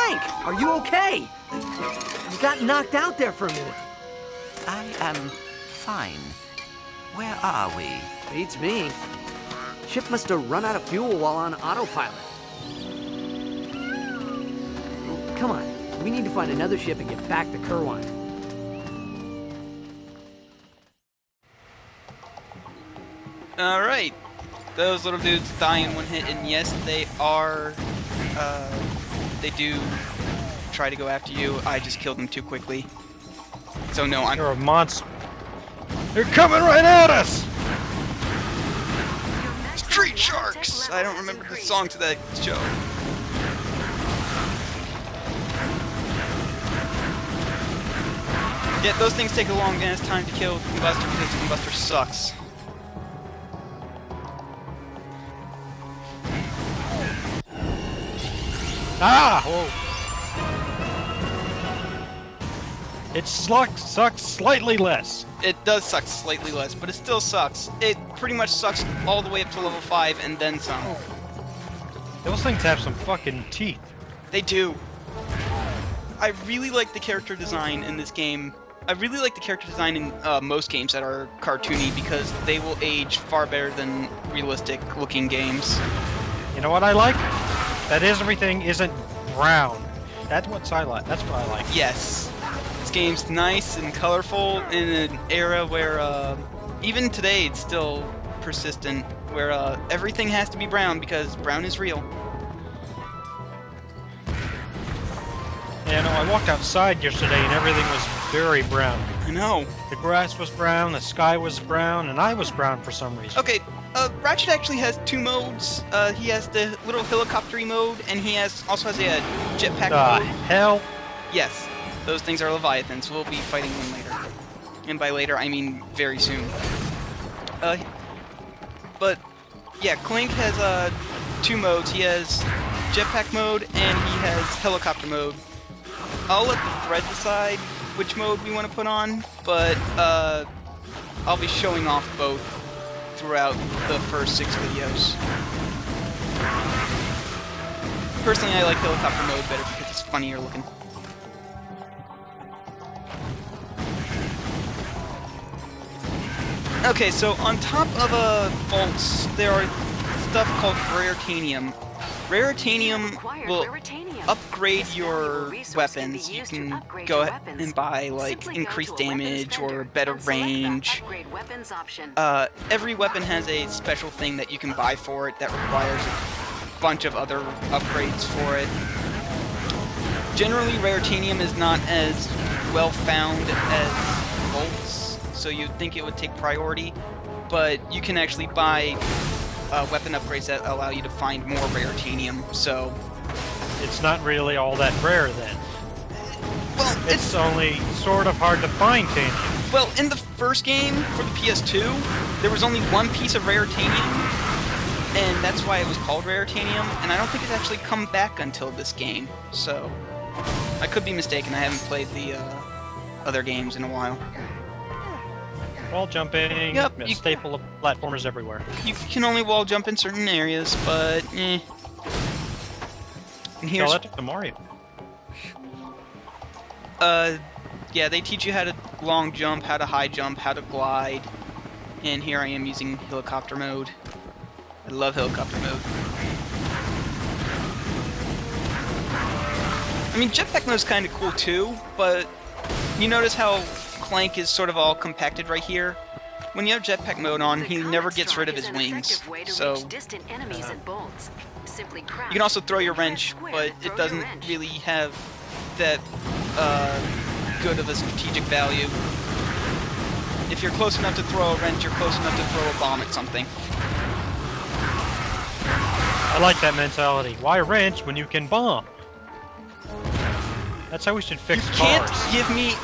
Clank! Are you okay? You got knocked out there for a minute. I am fine. Where are we? Beats me. Ship must have run out of fuel while on autopilot. Oh, come on, we need to find another ship and get back to Kerwan. Alright. Those little dudes die in one hit, and yes, they are, they do try to go after you. I just killed them too quickly. So no, I'm... You're a monster. They're coming right at us! Street Sharks! I don't remember the song to that show. Yeah, those things take a long ass time to kill Combustor because the Combustor sucks. Ah! Whoa. It sucks slightly less. It does suck slightly less, but it still sucks. It pretty much sucks all the way up to level 5 and then some. Those things have some fucking teeth. They do. I really like the character design in this game. I really like the character design in most games that are cartoony because they will age far better than realistic looking games. You know what I like? That is, everything isn't brown. That's what I like. That's what I like. Yes. This game's nice and colorful in an era where even today it's still persistent, where everything has to be brown because brown is real. Yeah, no, I walked outside yesterday and everything was very brown. I know. The grass was brown, the sky was brown, and I was brown for some reason. Okay, Ratchet actually has two modes. He has the little helicopter mode, and he also has a jetpack mode. Hell? Yes, those things are Leviathans. We'll be fighting them later. And by later, I mean very soon. But, yeah, Clank has two modes. He has jetpack mode, and he has helicopter mode. I'll let the thread decide which mode we want to put on, but I'll be showing off both throughout the first 6 videos. Personally, I like helicopter mode better because it's funnier looking. Okay, so on top of vaults, there are stuff called Raretanium. Raretanium will upgrade your weapons. You can go ahead and buy, like, increased damage or better range. Every weapon has a special thing that you can buy for it that requires a bunch of other upgrades for it. Generally, Raretanium is not as well found as bolts, so you'd think it would take priority, but you can actually buy weapon upgrades that allow you to find more Raretanium, so... It's not really all that rare then. Well, it's only sort of hard to find Tanium. Well, in the first game, for the PS2, there was only one piece of Raretanium, and that's why it was called Raretanium, and I don't think it's actually come back until this game, so... I could be mistaken, I haven't played the other games in a while. Wall jumping, yep, a staple of platformers everywhere. You can only wall jump in certain areas, but eh. And here's... Tell that to Mario. Yeah, they teach you how to long jump, how to high jump, how to glide. And here I am using helicopter mode. I love helicopter mode. I mean, jetpack mode's kind of cool too, but you notice how Clank is sort of all compacted right here? When you have jetpack mode on, he never gets rid of his wings, so... You can also throw your wrench, but it doesn't really have that good of a strategic value. If you're close enough to throw a wrench, you're close enough to throw a bomb at something. I like that mentality. Why wrench when you can bomb? That's how we should fix cars. You can't give me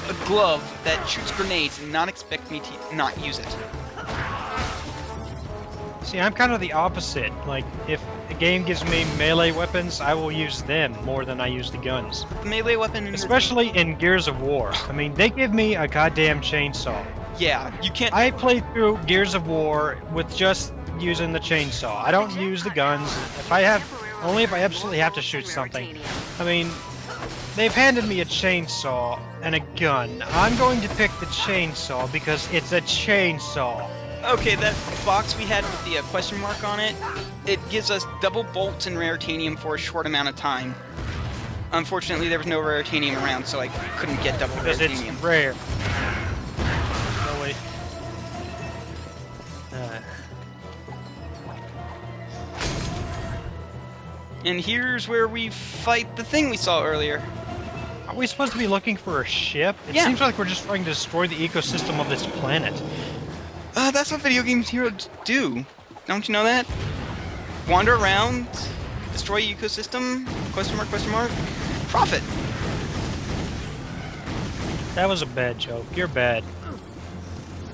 a glove that shoots grenades and not expect me to not use it. See, I'm kind of the opposite. Like, if a game gives me melee weapons, I will use them more than I use the guns. The melee weapon in especially in Gears of War. I mean, they give me a goddamn chainsaw. Yeah, you can't... I played through Gears of War with just using the chainsaw. I don't use the guns. If I have Only if I absolutely have to shoot something. I mean, they've handed me a chainsaw and a gun. I'm going to pick the chainsaw because it's a chainsaw. Okay, that box we had with the question mark on it, it gives us double bolts and raritanium for a short amount of time. Unfortunately, there was no raritanium around, so I couldn't get double Because it's raritanium. rare. No way. And here's where we fight the thing we saw earlier. Are we supposed to be looking for a ship? It Yeah. seems like we're just trying to destroy the ecosystem of this planet. That's what video games heroes do. Don't you know that? Wander around, destroy ecosystem, question mark, profit. That was a bad joke. You're bad.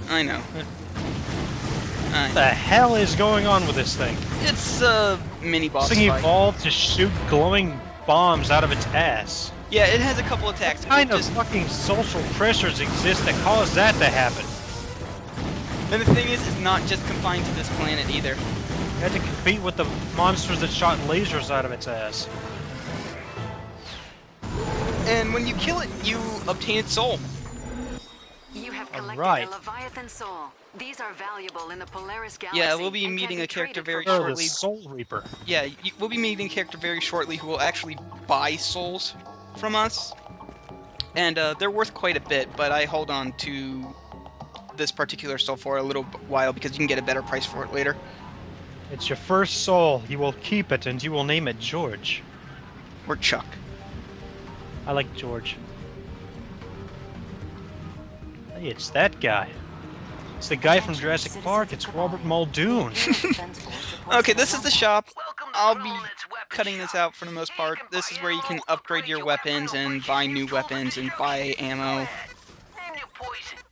I know. What the hell is going on with this thing? It's a mini boss This thing fight. evolved to shoot glowing bombs out of its ass. Yeah, it has a couple attacks. What kind It of just- fucking social pressures exist that cause that to happen? And the thing is, it's not just confined to this planet either. You had to compete with the monsters that shot lasers out of its ass. And when you kill it, you obtain its soul. You have collected Alright. a Leviathan soul. These are valuable in the Polaris galaxy. Yeah, we'll be and can meeting a character traded very for Oh, gold. the shortly. Soul Reaper. Yeah, we'll be meeting a character very shortly who will actually buy souls from us. And they're worth quite a bit, but I hold on to this particular soul for a little while because you can get a better price for it later. It's your first soul. You will keep it and you will name it George. Or Chuck. I like George. Hey, it's that guy. It's the guy from Jurassic Park. It's Robert Muldoon. Okay, this is the shop. I'll be cutting this out for the most part. This is where you can upgrade your weapons and buy new weapons and buy ammo.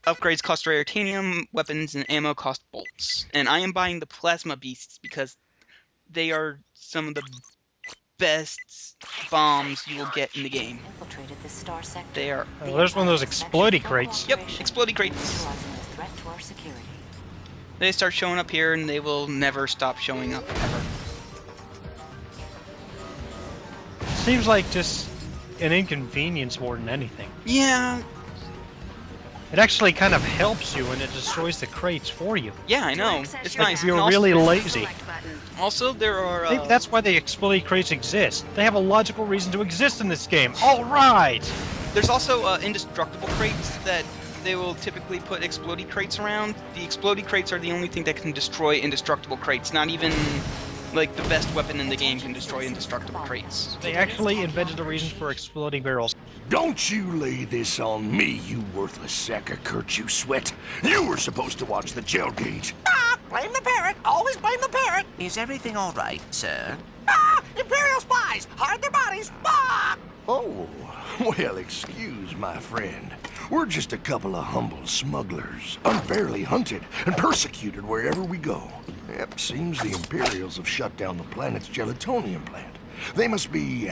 Upgrades cost raritanium, weapons and ammo cost bolts. And I am buying the plasma beasts because they are some of the best bombs you will get in the game. Infiltrated the star sector. They are... Oh, there's one of those explodey crates. Yep, explodey crates. Realizing the threat to our security. They start showing up here and they will never stop showing up, ever. Seems like just an inconvenience more than anything. Yeah, It actually kind of helps you when it destroys the crates for you. yeah, I know. access It's your nice. If you're And also- really lazy. Select button. Also, there are... Maybe that's why the explodey crates exist. They have a logical reason to exist in this game. All right. There's also indestructible crates that they will typically put explodey crates around. The explodey crates are the only thing that can destroy indestructible crates. Not even, like, the best weapon in the game can destroy indestructible crates. They actually invented a reason for exploding barrels. Don't you lay this on me, you worthless sack of Kurt, you sweat. You were supposed to watch the jail gauge. Blame the parrot. Always blame the parrot. Is everything all right, sir? Imperial spies! Hide their bodies! Oh, well, excuse my friend. We're just a couple of humble smugglers, unfairly hunted and persecuted wherever we go. Yep, seems the Imperials have shut down the planet's Gelatonium plant. They must be,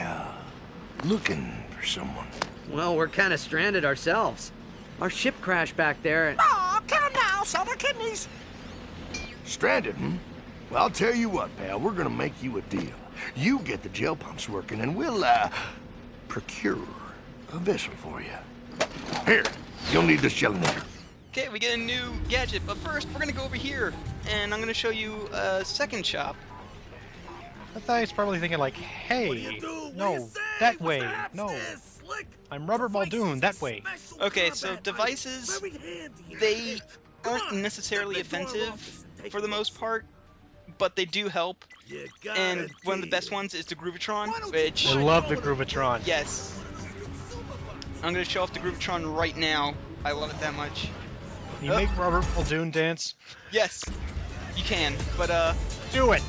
looking for someone. Well, we're kind of stranded ourselves. Our ship crashed back there, and Kill them now! Sell their kidneys! Stranded, hmm? Well, I'll tell you what, pal, we're gonna make you a deal. You get the gel pumps working and we'll, procure a vessel for you. Here, you'll need this gelinator. Okay, we get a new gadget, but first we're gonna go over here, and I'm gonna show you a second shop. I thought he was probably thinking like, hey, no, that way, no. I'm Robert Muldoon, that way. Okay, so devices, they aren't necessarily offensive for the most part, but they do help. And one of the best ones is the groovatron, which, I love the groovatron. yes. I'm gonna show off the groovatron right now. I love it that much. Can you make Robert Muldoon dance? Yes, you can, but Do it!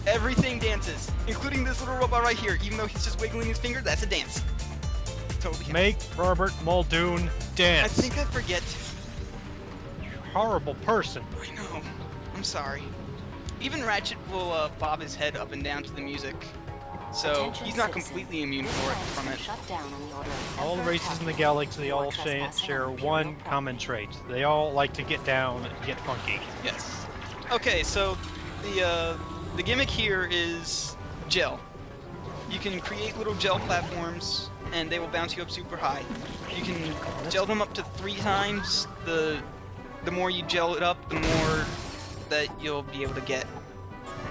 everything dances, including this little robot right here. Even though he's just wiggling his finger, that's a dance. Totally. counts. Make Robert Muldoon I dance. think I forget. You horrible person. I know. I'm sorry. Even Ratchet will bob his head up and down to the music, so Attention he's not citizen. completely immune This for it zone from is it. shut down on the order of All the Emperor races in the Palpatine. galaxy No all trespassing share on Imperial one property. common trait. They all like to get down and get funky. Yes. Okay, so the gimmick here is gel. You can create little gel platforms, and they will bounce you up super high. You can gel them up to 3 times. The more you gel it up, the more that you'll be able to get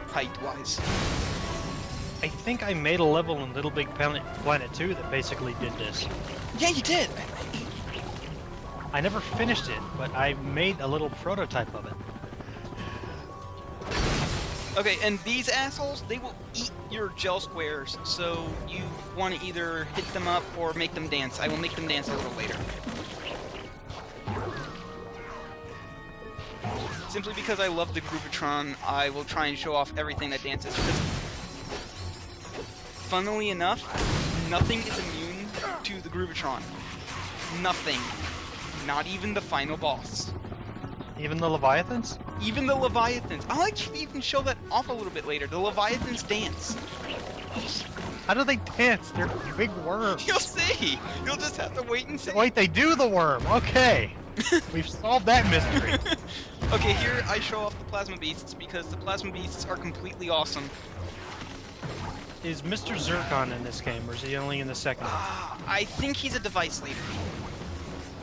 height-wise. I think I made a level in Little Big Planet 2 that basically did this. Yeah, you did! I never finished it, but I made a little prototype of it. Okay, and these assholes, they will eat your gel squares, so you want to either hit them up or make them dance. I will make them dance a little later. Simply because I love the groovatron, I will try and show off everything that dances. Because, funnily enough, nothing is immune to the groovatron. Nothing. Not even the final boss. Even the Leviathans? Even the Leviathans. I'll actually even show that off a little bit later. The Leviathans dance. How do they dance? They're big worms. You'll see! You'll just have to wait and see. Wait, they do the worm. Okay. We've solved that mystery. Okay, here I show off the Plasma Beasts because the Plasma Beasts are completely awesome. Is Mr. Zircon in this game, or is he only in the second one? I think he's a device leader.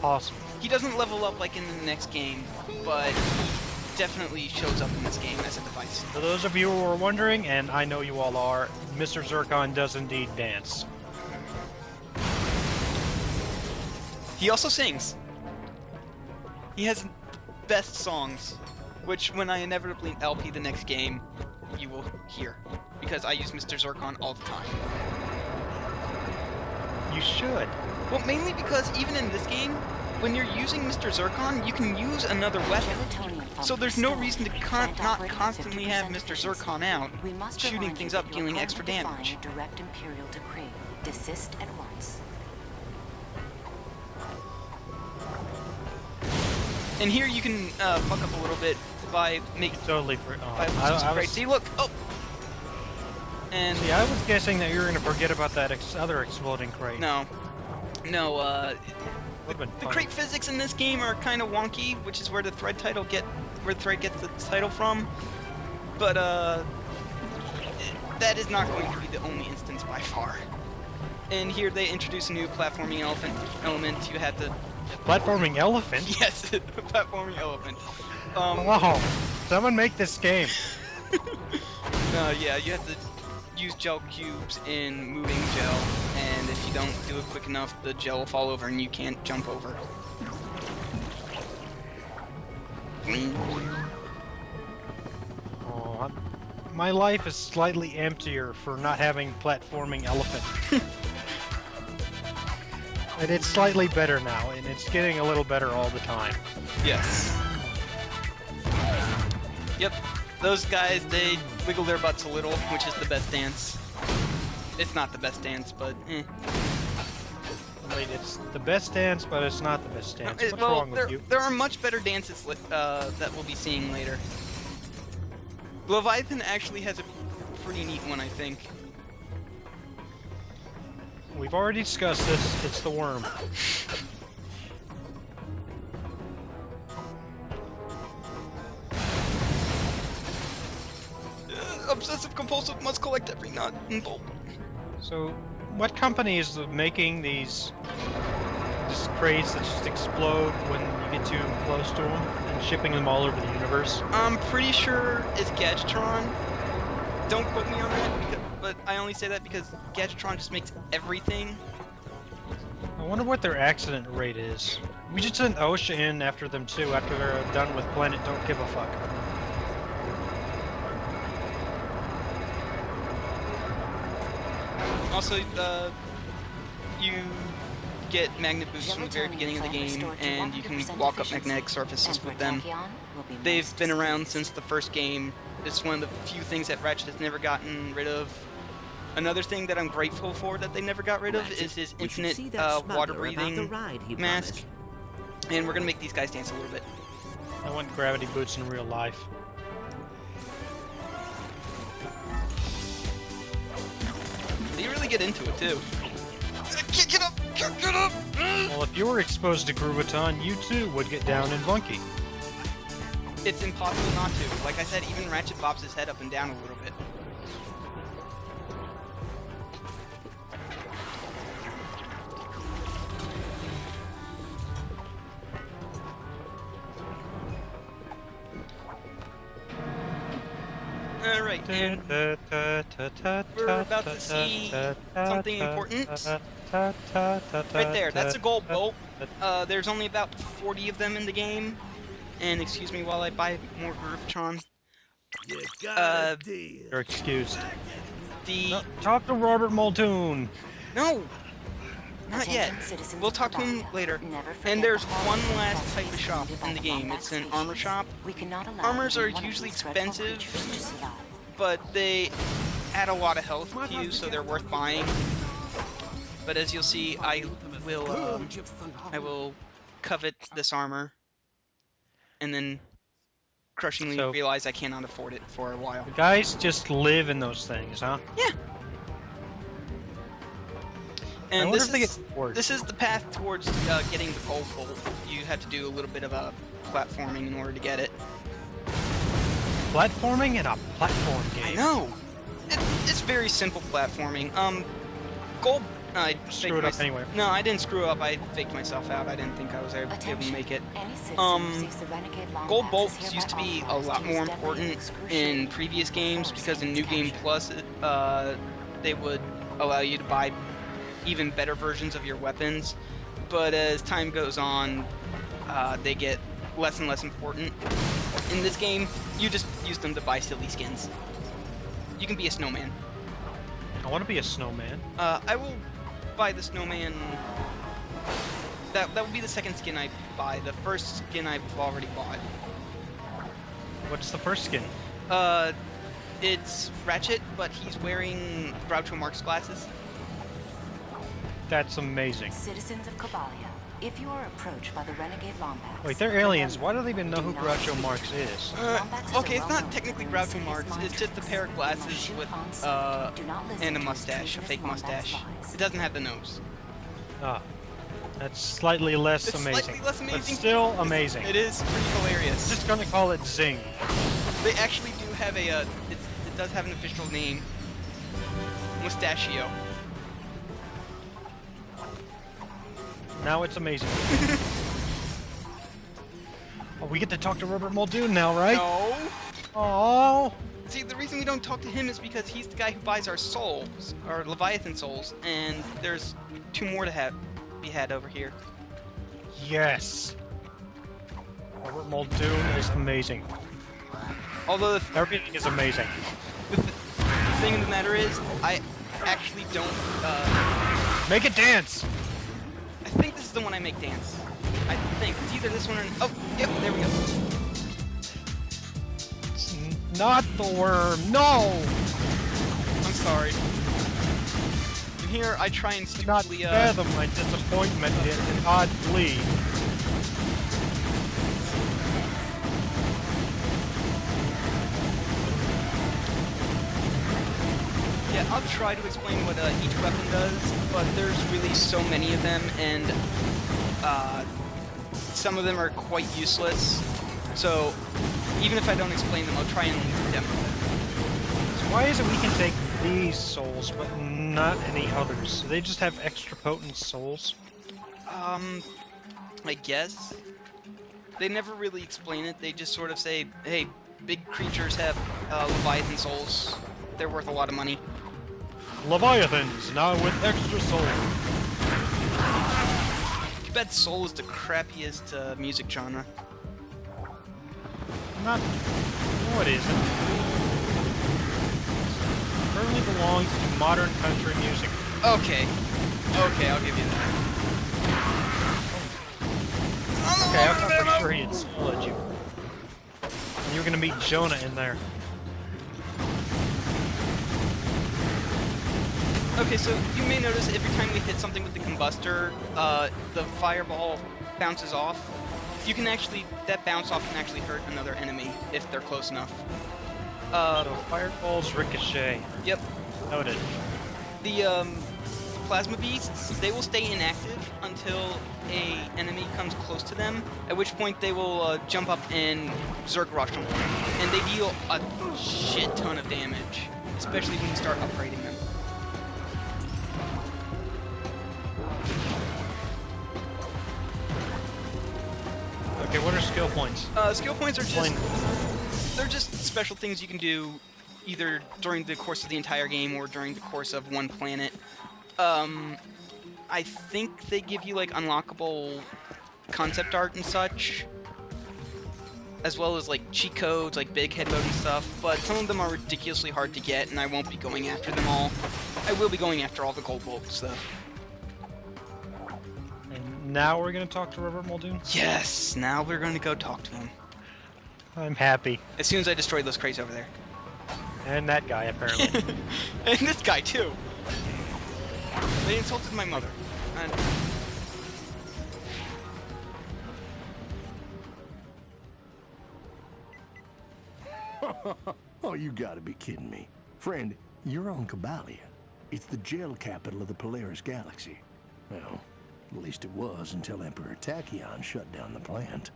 Possible. He doesn't level up like in the next game, but he definitely shows up in this game as a device. For those of you who are wondering, and I know you all are, Mr. Zircon does indeed dance. He also sings. He has best songs, which when I inevitably LP the next game, you will hear. Because I use Mr. Zircon all the time. You should. Well, mainly because even in this game, when you're using Mr. Zircon, you can use another weapon. So there's no reason to not constantly have Mr. Zircon out, shooting things up, dealing extra damage. Direct Imperial decree. Desist at once. And here you can fuck up a little bit by making Totally for. by losing some crates. See, look! Oh! And See, I was guessing that you were going to forget about that other exploding crate. no, Would've been the funny. crate physics in this game are kind of wonky, which is where the thread gets the title from. But that is not going to be the only instance by far. And here they introduce a new platforming element. You have to Platforming elephant? yes, platforming elephant. Wow. Someone make this game. Yeah, you have to use gel cubes in moving gel, and if you don't do it quick enough, the gel will fall over and you can't jump over. Oh, my life is slightly emptier for not having platforming elephant. And it's slightly better now, and it's getting a little better all the time. Yes. Yep, those guys, they wiggle their butts a little, which is the best dance. It's not the best dance, but eh. Wait, it's the best dance, but it's not the best dance. What's wrong with you? There are much better dances that we'll be seeing later. Leviathan actually has a pretty neat one, I think. We've already discussed this. It's the worm. Obsessive compulsive must collect every nut and bolt. So, what company is making these crates that just explode when you get too close to them and shipping them all over the universe? I'm pretty sure it's Gelatonium. Don't quote me on that, but I only say that because Gelatonium just makes everything. I wonder what their accident rate is. We should send OSHA in after them too, after they're done with Planet Don't Give a Fuck. Also, you get magnet boosts from the very beginning of the game, and you can walk up magnetic surfaces with them. They've been around since the first game. It's one of the few things that Ratchet has never gotten rid of. Another thing that I'm grateful for that they never got rid of is his infinite water-breathing mask. And we're gonna make these guys dance a little bit. I want gravity boots in real life. They really get into it too. Get up! Get up! Well, if you were exposed to groovatron, you too would get down and bunky. It's impossible not to. Like I said, even Ratchet bobs his head up and down a little bit. Alright, and we're about to see something important. Right there, that's a gold bolt. There's only about 40 of them in the game. And excuse me while I buy more groovatron. You're excused. The... No, talk to Robert Muldoon. No! Not yet. We'll talk to him later. And there's one last type of shop in the game. It's an armor shop. Armors are usually expensive, but they add a lot of health to you, so they're worth buying. But as you'll see, I will covet this armor, and then crushingly realize I cannot afford it for a while. The guys just live in those things, huh? Yeah. And this this is the path towards getting the gold bolt. You have to do a little bit of platforming in order to get it. Platforming in a platform game. I know. It's very simple platforming. Gold. I screwed up anyway. No, I didn't screw up. I faked myself out. I didn't think I was able to make it. Gold bolts used to be a lot more important in previous games because in New Game Plus, they would allow you to buy even better versions of your weapons. But as time goes on, they get less and less important. In this game, you just use them to buy silly skins. You can be a snowman. I want to be a snowman. I will buy the snowman. That will be the second skin I buy. The first skin I've already bought. What's the first skin? It's Ratchet, but he's wearing Groucho Marx glasses. That's amazing. Citizens of Kabalia, if you are approached by the renegade Lombax... Wait, they're aliens. Why do they even know who Groucho Marx is? Okay, it's not technically Groucho Marx. It's just a pair of glasses with, and a mustache, a fake mustache. It doesn't have the nose. Ah, that's slightly less amazing. Slightly less amazing. But still amazing. It is pretty hilarious. Just gonna call it Zing. They actually do have a, it does have an official name. Mustachio. Now it's amazing. Oh, we get to talk to Robert Muldoon now, right? No. Oh. See, the reason we don't talk to him is because he's the guy who buys our souls, our Leviathan souls, and there's 2 more to be had over here. Yes. Robert Muldoon is amazing. Although everything is amazing. The thing of the matter is, I actually don't. Make it dance. I think this is the one I make dance. I think it's either this one or oh, yep, there we go. It's not the worm. No. I'm sorry. And here I try and stupidly not fathom my disappointment in odd glee. Yeah, I'll try to explain what each weapon does, but there's really so many of them, and some of them are quite useless. So even if I don't explain them, I'll try and demo them. So why is it we can take these souls, but not any others? Do they just have extra potent souls? I guess. They never really explain it. They just sort of say, hey, big creatures have Leviathan souls. They're worth a lot of money. Leviathans, now with extra soul. Too bad soul is the crappiest music genre. Not... No, it isn't. It currently belongs to modern country music. Okay. Okay, I'll give you that. Okay, I thought for sure he'd split you. And you were gonna meet Jonah in there. Okay, so you may notice every time we hit something with the combustor, the fireball bounces off. You can actually, that bounce off can actually hurt another enemy if they're close enough. So fireballs ricochet. Yep. Noted. The plasma beasts, they will stay inactive until a enemy comes close to them, at which point they will jump up and Zerg rush them. And they deal a shit ton of damage, especially when you start upgrading them. Okay, what are skill points? Skill points are just, they're just special things you can do. either during the course of the entire game or during the course of one planet. I think they give you like unlockable concept art and such, as well as like cheat codes, like big head mode and stuff, but some of them are ridiculously hard to get, and I won't be going after them all. I will be going after all the gold bolts, though. And now we're gonna talk to Robert Muldoon? Yes, now we're going to go talk to him. I'm happy. As soon as I destroy those crates over there. And that guy, apparently. And this guy, too. They insulted my mother. And... Oh, you gotta be kidding me. Friend, you're on Cabalia. It's the gel capital of the Polaris galaxy. Well, at least it was until Emperor Tachyon shut down the plant.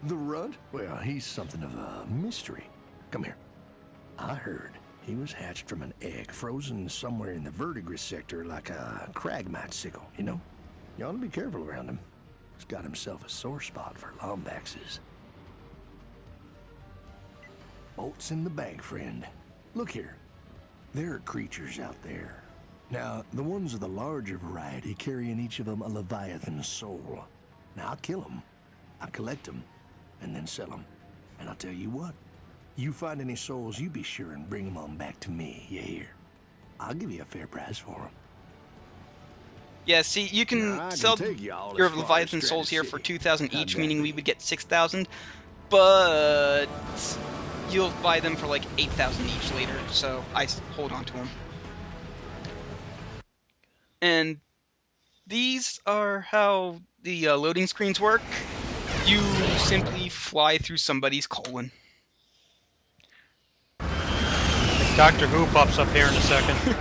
The Runt? Well, he's something of a mystery. Come here. I heard he was hatched from an egg frozen somewhere in the verdigris sector like a cragmite sickle, you know? You ought to be careful around him. He's got himself a sore spot for lombaxes. Bolts in the bank, friend. Look here. There are creatures out there. Now, the ones of the larger variety carry in each of them a Leviathan soul. Now, I'll kill them. I'll collect them, and then sell them. And I'll tell you what. You find any souls, you be sure and bring them on back to me, you hear? I'll give you a fair price for them. Yeah, see, you can sell your Leviathan souls here for 2,000 each, meaning we would get 6,000, but you'll buy them for like 8,000 each later, so I hold on to them. And these are how the loading screens work. You simply fly through somebody's colon. Doctor Who pops up here in a second.